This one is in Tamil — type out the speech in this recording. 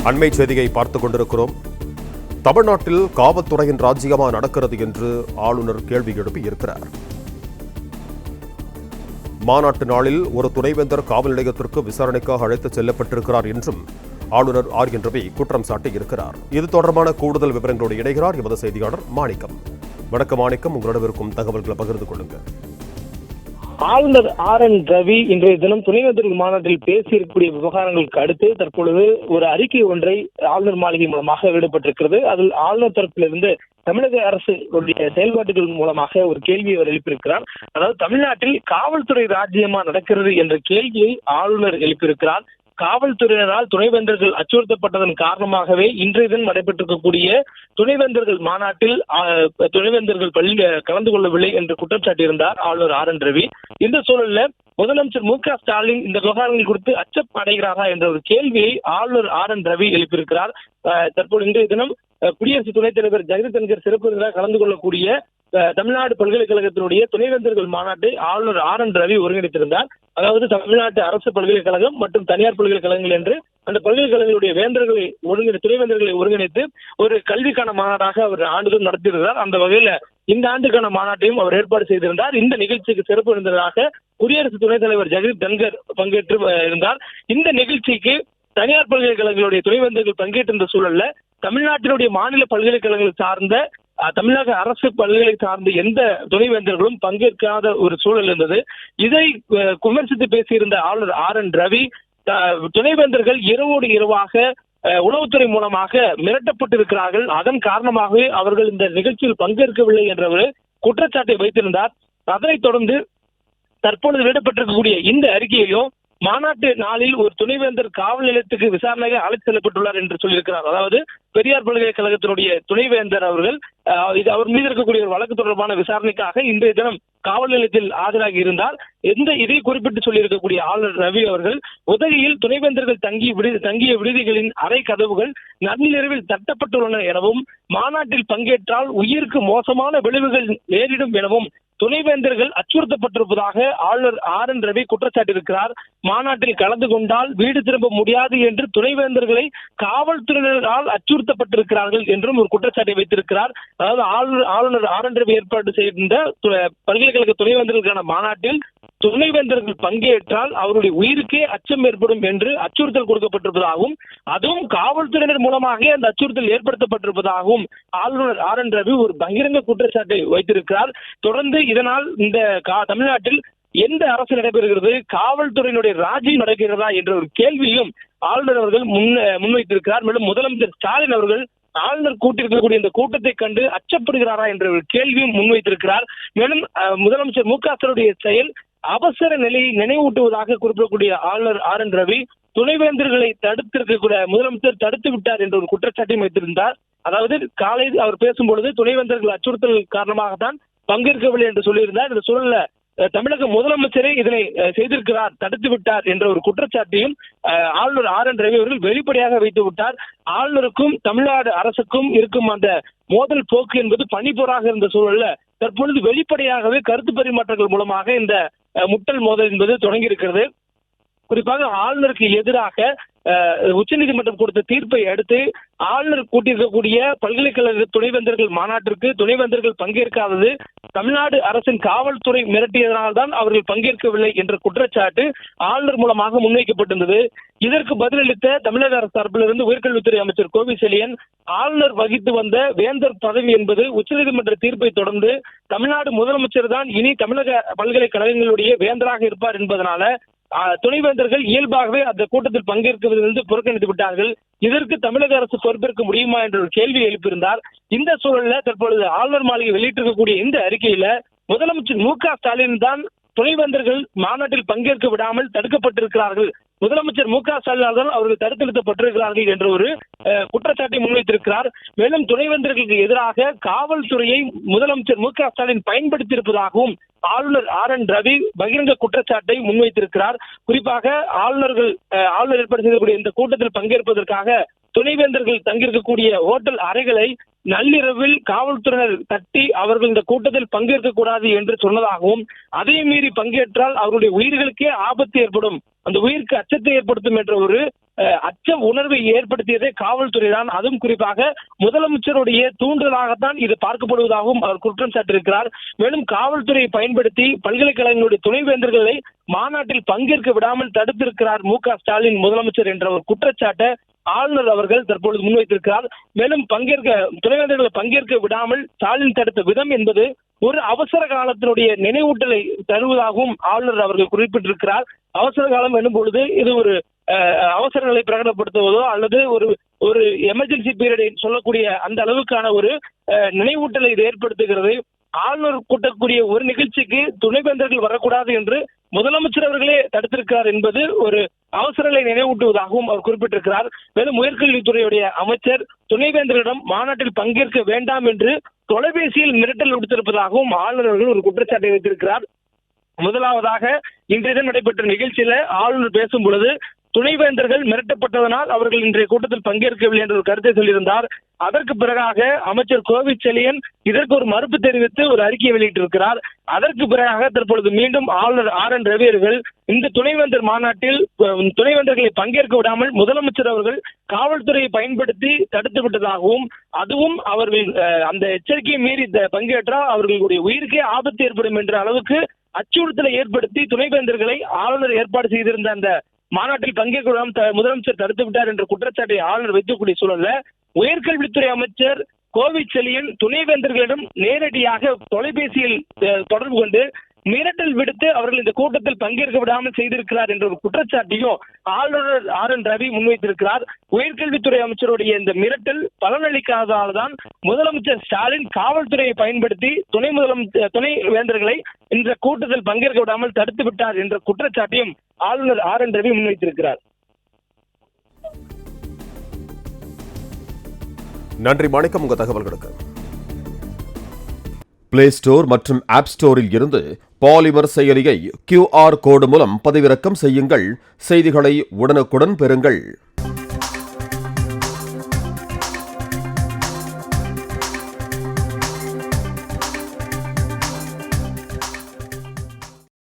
அண்மை செய்தியை பார்த்துக் கொண்டிருக்கிறோம். தமிழ்நாட்டில் காவல்துறையின் ராஜ்யமா நடக்கிறது என்று ஆளுநர் கேள்வி எழுப்பியிருக்கிறார். மாநாட்டு நாளில் ஒரு துணைவேந்தர் காவல் நிலையத்திற்கு விசாரணைக்காக அழைத்துச் செல்லப்பட்டிருக்கிறார் என்றும் ஆளுநர் ஆர் என் ரவி குற்றம் சாட்டியிருக்கிறார். இது தொடர்பான கூடுதல் விவரங்களோடு இணைகிறார் எமது செய்தியாளர் மாணிக்கம். வணக்கம் மாணிக்கம், உங்களிடம் இருக்கும் தகவல்களை பகிர்ந்து கொள்ளுங்கள். ஆளுநர் ஆர் என் ரவி இன்றைய தினம் துணைவேந்தர்கள் மாநாட்டில் பேசியிருக்கக்கூடிய விவகாரங்களுக்கு அடுத்து தற்பொழுது ஒரு அறிக்கை ஒன்றை ஆளுநர் மாளிகை மூலமாக வெளியிடப்பட்டிருக்கிறது. அதில் ஆளுநர் தரப்பிலிருந்து தமிழக அரசு செயல்பாடுகள் மூலமாக ஒரு கேள்வியை அவர் எழுப்பியிருக்கிறார். அதாவது தமிழ்நாட்டில் காவல்துறை ராஜ்யமா நடக்கிறது என்ற கேள்வியை ஆளுநர் எழுப்பியிருக்கிறார். காவல்துறையினரால் துணைவேந்தர்கள் அச்சுறுத்தப்பட்டதன் காரணமாகவே இன்றைய தினம் நடைபெற்றிருக்கக்கூடிய துணைவேந்தர்கள் மாநாட்டில் துணைவேந்தர்கள் கலந்து கொள்ளவில்லை என்று குற்றம் சாட்டியிருந்தார் ஆளுநர் ஆர் என் ரவி. இந்த சூழல்ல முதலமைச்சர் மு.க. ஸ்டாலின் இந்த விவகாரங்கள் குறித்து அச்சம் அடைகிறாரா என்ற ஒரு கேள்வியை ஆளுநர் ஆர் என் ரவி எழுப்பியிருக்கிறார். தற்போது இன்றைய தினம் குடியரசு துணைத் தலைவர் ஜெகதீப் தன்கர் சிறப்பு விருந்தினராக கலந்து கொள்ளக்கூடிய தமிழ்நாடு பல்கலைக்கழகத்தினுடைய துணைவேந்தர்கள் மாநாட்டை ஆளுநர் ஆர் என் ரவி ஒருங்கிணைத்திருந்தார். அதாவது தமிழ்நாட்டு அரசு பல்கலைக்கழகம் மற்றும் தனியார் பல்கலைக்கழகங்கள் என்று அந்த பல்கலைக்கழகங்களுடைய வேந்தர்களை துணைவேந்தர்களை ஒருங்கிணைத்து ஒரு கல்விக்கான மாநாடாக அவர் ஆண்டுகள் நடத்தியிருந்தார். அந்த வகையில இந்த ஆண்டுக்கான மாநாட்டையும் அவர் ஏற்பாடு செய்திருந்தார். இந்த நிகழ்ச்சிக்கு சிறப்பு விருந்தினராக குடியரசு துணைத் தலைவர் ஜெகதீப் தன்கர் பங்கேற்று இருந்தார். இந்த நிகழ்ச்சிக்கு தனியார் பல்கலைக்கழகங்களுடைய துணைவேந்தர்கள் பங்கேற்றிருந்த சூழல்ல தமிழ்நாட்டினுடைய மாநில பல்கலைக்கழகங்கள் சார்ந்த தமிழக அரசு பல்கலை சார்ந்த எந்த துணைவேந்தர்களும் பங்கேற்காத ஒரு சூழல் இருந்தது. இதை விமர்சித்து பேசியிருந்த ஆளுநர் ஆர் என் ரவி துணைவேந்தர்கள் இரவோடு இரவாக உளவுத்துறை மூலமாக மிரட்டப்பட்டிருக்கிறார்கள், அதன் காரணமாகவே அவர்கள் இந்த நிகழ்ச்சியில் பங்கேற்கவில்லை என்ற ஒரு குற்றச்சாட்டை வைத்திருந்தார். அதனைத் தொடர்ந்து தற்பொழுது வெளியிடப்பட்டிருக்கக்கூடிய இந்த அறிக்கையையும் மாநாட்டு நாளில் ஒரு துணைவேந்தர் காவல் நிலையத்துக்கு விசாரணையாக அழைத்து செல்லப்பட்டுள்ளார் என்று சொல்லியிருக்கிறார். அதாவது பெரியார் பல்கலைக்கழகத்தினுடைய துணைவேந்தர் அவர்கள் அவர் மீது இருக்கக்கூடிய ஒரு வழக்கு தொடர்பான விசாரணைக்காக இன்றைய தினம் காவல் நிலையத்தில் ஆஜராகி இருந்தார். இதை குறிப்பிட்டு சொல்லியிருக்கக்கூடிய ஆளுநர் ரவி அவர்கள் உதகையில் துணைவேந்தர்கள் தங்கிய விடுதிகளின் அறை கதவுகள் நள்ளிரவில் தட்டப்பட்டுள்ளன எனவும் மாநாட்டில் பங்கேற்றால் உயிருக்கு மோசமான விளைவுகள் நேரிடும் எனவும் துணைவேந்தர்கள் அச்சுறுத்தப்பட்டிருப்பதாக ஆளுநர் ஆர் என் ரவி குற்றச்சாட்டியிருக்கிறார். மாநாட்டில் கலந்து கொண்டால் வீடு திரும்ப முடியாது என்று துணைவேந்தர்களை காவல்துறையினரால் அச்சுறுத்தப்பட்டிருக்கிறார்கள் என்றும் ஒரு குற்றச்சாட்டை வைத்திருக்கிறார். அதாவது ஆளுநர் ஆர் என் ரவி ஏற்பாடு செய்திருந்த பல்கலைக்கழக துணைவேந்தர்களுக்கான மாநாட்டில் துணைவேந்தர்கள் பங்கேற்றால் அவருடைய உயிருக்கே அச்சம் ஏற்படும் என்று அச்சுறுத்தல் கொடுக்கப்பட்டிருப்பதாகவும் அதுவும் காவல்துறையினர் மூலமாக அந்த அச்சுறுத்தல் ஏற்படுத்தப்பட்டிருப்பதாகவும் ஆளுநர் ஆர் என் ரவி ஒரு பகிரங்க குற்றச்சாட்டை வைத்திருக்கிறார். தொடர்ந்து இதனால் இந்த தமிழ்நாட்டில் எந்த அரசு நடைபெறுகிறது, காவல்துறையினுடைய ராஜ்யம் நடக்கிறதா என்ற ஒரு கேள்வியும் ஆளுநர் அவர்கள் முன்வைத்திருக்கிறார். மேலும் முதலமைச்சர் ஸ்டாலின் அவர்கள் ஆளுநர் கூட்டியிருக்கக்கூடிய இந்த கூட்டத்தை கண்டு அச்சப்படுகிறாரா என்ற ஒரு கேள்வியும் முன்வைத்திருக்கிறார். மேலும் முதலமைச்சர் மு.க. ஸ்டாலினுடைய செயல் அவசர நிலையை நினைவூட்டுவதாக குறிப்பிடக்கூடிய ஆளுநர் ஆர் என் ரவி துணைவேந்தர்களை தடுத்திருக்கக்கூடிய முதலமைச்சர் தடுத்து விட்டார் என்ற ஒரு குற்றச்சாட்டையும் வைத்திருந்தார். அதாவது காலையில் அவர் பேசும்பொழுது துணைவேந்தர்கள் அச்சுறுத்தல் காரணமாகத்தான் பங்கேற்கவில்லை என்று சொல்லியிருந்தார். இந்த சூழல்ல தமிழக முதலமைச்சரே இதனை செய்திருக்கிறார், தடுத்து விட்டார் என்ற ஒரு குற்றச்சாட்டையும் ஆளுநர் ஆர் என் ரவி அவர்கள் வெளிப்படையாக வைத்து விட்டார். ஆளுநருக்கும் தமிழ்நாடு அரசுக்கும் இருக்கும் அந்த மோதல் போக்கு என்பது பனிப்போராக இருந்த சூழல்ல தற்பொழுது வெளிப்படையாகவே கருத்து பரிமாற்றங்கள் மூலமாக இந்த முட்டல் மோதல் என்பது தொடங்கி இருக்கிறது. குறிப்பாக ஆளுநருக்கு எதிராக உச்சநீதிமன்றம் கொடுத்த தீர்ப்பை அடுத்து ஆளுநர் கூட்டியிருக்கக்கூடிய பல்கலைக்கழக துணைவேந்தர்கள் மாநாட்டிற்கு துணைவேந்தர்கள் பங்கேற்காதது தமிழ்நாடு அரசின் காவல்துறை மிரட்டியதனால்தான் அவர்கள் பங்கேற்கவில்லை என்ற குற்றச்சாட்டு ஆளுநர் மூலமாக முன்வைக்கப்பட்டிருந்தது. இதற்கு பதிலளித்த தமிழக அரசு தரப்பிலிருந்து உயர்கல்வித்துறை அமைச்சர் கோவிசெழியன் ஆளுநர் வகித்து வந்த வேந்தர் பதவி என்பது உச்சநீதிமன்ற தீர்ப்பை தொடர்ந்து தமிழ்நாடு முதலமைச்சர் தான் இனி தமிழக பல்கலைக்கழகங்களுடைய வேந்தராக இருப்பார் என்பதனால துணைவேந்தர்கள் இயல்பாகவே அந்த கூட்டத்தில் பங்கேற்குவதிலிருந்து புறக்கணித்து விட்டார்கள். இதற்கு தமிழக அரசு பொறுப்பேற்க முடியுமா என்ற ஒரு கேள்வியை எழுப்பியிருந்தார். இந்த சூழல்ல தற்பொழுது ஆளுநர் மாளிகை வெளியிட்டிருக்கக்கூடிய இந்த அறிக்கையில முதலமைச்சர் மு.க. ஸ்டாலின் தான் துணைவேந்தர்கள் மாநாட்டில் பங்கேற்க விடாமல் தடுக்கப்பட்டிருக்கிறார்கள், முதலமைச்சர் மு.க. ஸ்டாலினால் தான் அவர்கள் தடுத்து நிறுத்தப்பட்டிருக்கிறார்கள் என்ற ஒரு குற்றச்சாட்டை முன்வைத்திருக்கிறார். மேலும் துணைவேந்தர்களுக்கு எதிராக காவல்துறையை முதலமைச்சர் மு.க. ஸ்டாலின் பயன்படுத்தியிருப்பதாகவும் ஆளுநர் ஆர் என் ரவி பகிரங்க குற்றச்சாட்டை முன்வைத்திருக்கிறார். குறிப்பாக ஆளுநர் ஏற்பாடு செய்யக்கூடிய இந்த கூட்டத்தில் பங்கேற்பதற்காக துணைவேந்தர்கள் தங்கியிருக்கக்கூடிய ஹோட்டல் அறைகளை நள்ளிரவில் காவல்துறையினர் தட்டி அவர்கள் இந்த கூட்டத்தில் பங்கேற்க கூடாது என்று சொன்னதாகவும், அதை மீறி பங்கேற்றால் அவர்களுடைய உயிர்களுக்கே ஆபத்து ஏற்படும், அந்த உயிருக்கு அச்சத்தை ஏற்படுத்தும் என்ற ஒரு அச்ச உணர்வை ஏற்படுத்தியதே காவல்துறை தான். அதுவும் குறிப்பாக முதலமைச்சருடைய தூண்டுதலாகத்தான் இது பார்க்கப்படுவதாகவும் அவர் குற்றம் சாட்டியிருக்கிறார். மேலும் காவல்துறையை பயன்படுத்தி பல்கலைக்கழகங்களுடைய துணைவேந்தர்களை மாநாட்டில் பங்கேற்க விடாமல் தடுத்திருக்கிறார் மு.க.ஸ்டாலின் முதலமைச்சர் என்ற ஒரு குற்றச்சாட்டை ஆளுநர் அவர்கள் தற்பொழுது முன்வைத்திருக்கிறார். மேலும் துணைவேந்தர்களை பங்கேற்க விடாமல் ஸ்டாலின் தடுத்த விதம் என்பது ஒரு அவசர காலத்தினுடைய நினைவூட்டலை தருவதாகவும் ஆளுநர் அவர்கள் குறிப்பிட்டிருக்கிறார். அவசர காலம் என்னும் பொழுது இது ஒரு அவசர நிலை பிரகடனப்படுத்துவதோ அல்லது ஒரு எமர்ஜென்சி பீரியட் சொல்லக்கூடிய அந்த அளவுக்கான ஒரு நினைவூட்டலை இது ஏற்படுத்துகிறது. ஆளுநர் கூட்டக்கூடிய ஒரு நிகழ்ச்சிக்கு துணைவேந்தர்கள் வரக்கூடாது என்று முதலமைச்சர் அவர்களே தடுத்திருக்கிறார் என்பது ஒரு அவசர நிலை நினைவூட்டுவதாகவும் அவர் குறிப்பிட்டிருக்கிறார். மேலும் உயர்கல்வித்துறையுடைய அமைச்சர் துணைவேந்தரிடம் மாநாட்டில் பங்கேற்க வேண்டாம் என்று தொலைபேசியில் மிரட்டல் விடுத்திருப்பதாகவும் ஆளுநர் அவர்கள் ஒரு குற்றச்சாட்டை வைத்திருக்கிறார். முதலாவதாக இன்றைய தினம் நடைபெற்ற நிகழ்ச்சியில ஆளுநர் பேசும் பொழுது துணைவேந்தர்கள் மிரட்டப்பட்டதனால் அவர்கள் இன்றைய கூட்டத்தில் பங்கேற்கவில்லை என்ற ஒரு கருத்தை சொல்லியிருந்தார். அதற்கு பிறகாக அமைச்சர் கோவிச்செழியன் இதற்கு ஒரு மறுப்பு தெரிவித்து ஒரு அறிக்கையை வெளியிட்டிருக்கிறார். அதற்கு பிறகாக தற்பொழுது மீண்டும் ஆளுநர் RN ரவி அவர்கள் இந்த துணைவேந்தர் மாநாட்டில் துணைவேந்தர்களை பங்கேற்க விடாமல் முதலமைச்சர் அவர்கள் காவல்துறையை பயன்படுத்தி தடுத்து விட்டதாகவும், அதுவும் அவர்கள் அந்த எச்சரிக்கையை மீறி பங்கேற்றால் அவர்களுடைய உயிருக்கே ஆபத்து ஏற்படும் என்ற அளவுக்கு அச்சுறுத்தலை ஏற்படுத்தி துணைவேந்தர்களை ஆளுநர் ஏற்பாடு செய்திருந்த அந்த மாநாட்டில் பங்கேற்க முதலமைச்சர் தடுத்து விட்டார் என்ற குற்றச்சாட்டை ஆளுநர் வைக்கக்கூடிய சூழல்ல உயர்கல்வித்துறை அமைச்சர் கோவிச்செழியன் துணைவேந்தர்களிடம் நேரடியாக தொலைபேசியில் தொடர்பு கொண்டு மிரட்டல் விடுத்து அவர்கள் இந்த கூட்டத்தில் பங்கேற்க விடாமல் செய்திருக்கிறார் என்ற ஒரு குற்றச்சாட்டையும் ஆளுநர் RN ரவி முன்வைத்திருக்கிறார். உயர்கல்வித்துறை அமைச்சருடைய இந்த மிரட்டல் பலனளிக்காததால் தான் முதலமைச்சர் ஸ்டாலின் காவல்துறையை பயன்படுத்தி துணைவேந்தர்களை இந்த கூட்டத்தில் பங்கேற்க விடாமல் தடுத்து விட்டார் என்ற குற்றச்சாட்டையும் ஆளுநர் RN ரவி முன்வைத்திருக்கிறார். நன்றி மாணிக்கம், உங்க தகவல்களுக்கு. பிளே ஸ்டோர் மற்றும் ஆப் ஸ்டோரில் இருந்து பாலிமர் செயலியை QR கோடு மூலம் பதிவிறக்கம் செய்யுங்கள். செய்திகளை உடனுக்குடன் பெறுங்கள்.